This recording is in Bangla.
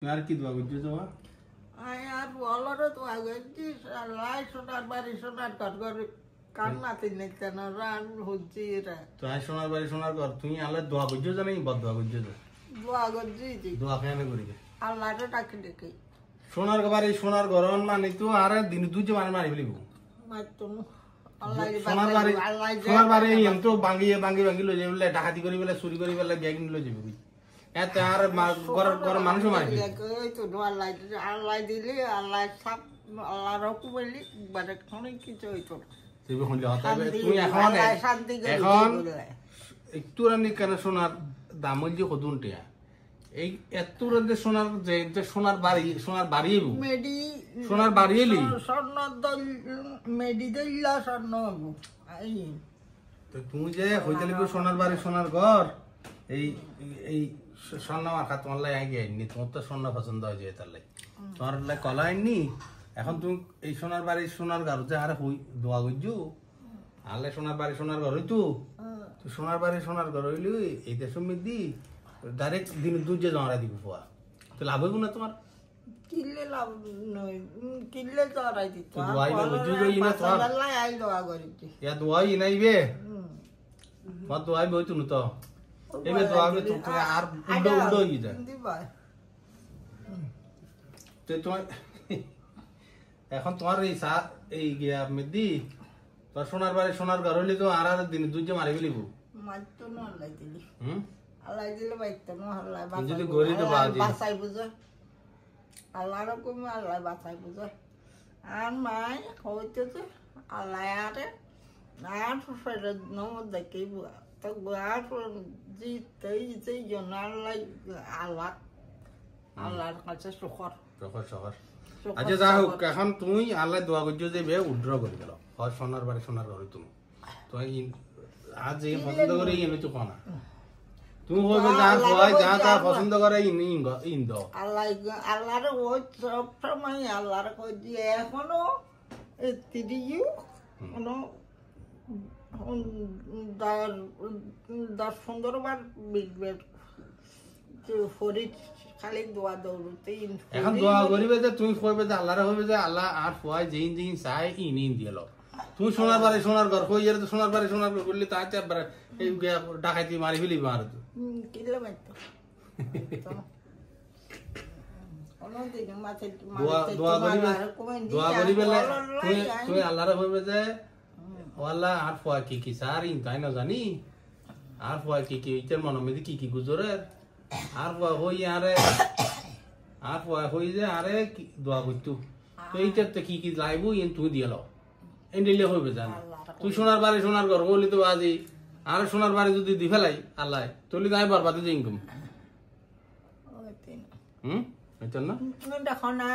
আর কি দোয়া করছো তোমার? আর বলারও তো আগে লাই সোনার বাড়ি সোনার ঘর ঘরে কান্নাতে নিতে না রান হচ্ছে এরা তো আয় সোনার বাড়ি সোনার ঘর তুমি আল্লাহ দোয়া করছো জানি বদ দোয়া করছো তো দোয়া করছি দোয়া কেন করিবে আল্লাহটা ডাকে ডেকে সোনার বাড়ি সোনার ঘর মানে তো আর দিন দুজে মানে মারি ফেলিব মারতো আল্লাহ সোনার বাড়ি সোনার বাড়ি এম তো ভাঙিয়ে ভাঙি ভাঙি লই যাবে ডাকাতি করি বেলা চুরি করি বেলা ব্যাগ নিয়ে লই যাবে এত আর ঘর মানুষ মারি ওই তো আল্লাহ আল্লাহ দিলে আল্লাহ সব আল্লাহ রকম বললি মানে অনেক কিছু হইতো তুমি এখন এখন একটু রানি কেন সোনার দাম হইলে কদুন টিয়া এই এত রাতে সোনার যে সোনার বাড়ি সোনার বাড়ি এলি স্বর্ণ মেডি দিল্লা স্বর্ণ তো তুমি যে হইতে লিখবে সোনার বাড়ি সোনার ঘর এই এই স্বর্ণ মাখা তোমার লাই আগে আইনি তোমার তো স্বর্ণ পছন্দ হয়ে যায় তার লাই তোমার লাই কলা আইনি এখন তুমি এই সোনার বাড়ি সোনার ঘর যে আরে হই দোয়া করছো আলে সোনার বাড়ি সোনার ঘর হইতো তো সোনার বাড়ি সোনার ঘর হইলি এই দেশ দি ডাইরেক্ট দিন দুজে জমা দিব পোয়া তো লাভ হইব না তোমার কিনলে লাভ নয় কিনলে তো আর দিত দোয়াই না বুঝু গই না তোমার আল্লাহ আই দোয়া করিতে ইয়া দোয়াই নাইবে মত দোয়াই বইতো ন তো এবে দোয়াবে তো তুমি আর উল্টো উল্টো হই যায় দিবা তো তোমার এখন তোমার এই গিয়া মেদি তোর সোনার বাড়ি সোনার ঘর হইলে তো আর দিন দুজে মারি ফেলিব মারতো না আল্লাহ দিলি আল্লাহ দিলে বাইতো না আল্লাহ যদি গরি তো বাসাই বুঝা আল্লাহ রকম আল্লাহ বাসাই বুঝা আর মাই হইতেছে আল্লাহ আরে আর ফেরে নমদ দেখি তো আর জিতেই যেই জন্য আল্লাহ আল্লাহ আল্লাহর কাছে শকর শকর আচ্ছা যা হোক এখন তুমি আল্লাহ দোয়া করছো যে বে উড্র করে গেল হয় সোনার বাড়ি সোনার ঘরে তুমি তো আজ এই পছন্দ করে এনে তো কোনা তুমি বলবে যা হয় যা যা পছন্দ করে ইন দাও আল্লাহ আল্লাহর ওই সব সময় আল্লাহর কই দিয়ে এখনো তিরিও কোনো 10-15 বিলবের ফরিদ খালি দোয়া দৌড়তে এখন দোয়া করিবে যে তুমি কইবে যে আল্লাহরে কইবে যে আল্লাহ আর ফুয়াই যেইন যেইন চাই ইন দিলো তুমি সোনার বাড়ি সোনার ঘর কই এর তো সোনার বাড়ি সোনার ঘর করলে তা চাবার এই ডাকাতি মারি ফেলিব আর তো কিলে মারতো দোয়া করিবে তুমি আল্লাহরে কইবে যে ও আল্লাহ আর ফুয়া কি সার ইন তাই না জানি আর ফুয়া কি ইতের মনের মধ্যে কি গুজরে আর ফুয়া হই আরে আর ফুয়া হই যে আরে দোয়া করতো তো এইটার তো কি লাইব ইন তুই দিয়ে লো এন দিলে হইবে জানি তুই সোনার বাড়ি সোনার ঘর বলি তো আজি আর সোনার বাড়ি যদি দি ফেলাই আল্লাহ তুলি গায়ে বরবাদে যে ইনকাম এটা না দেখো না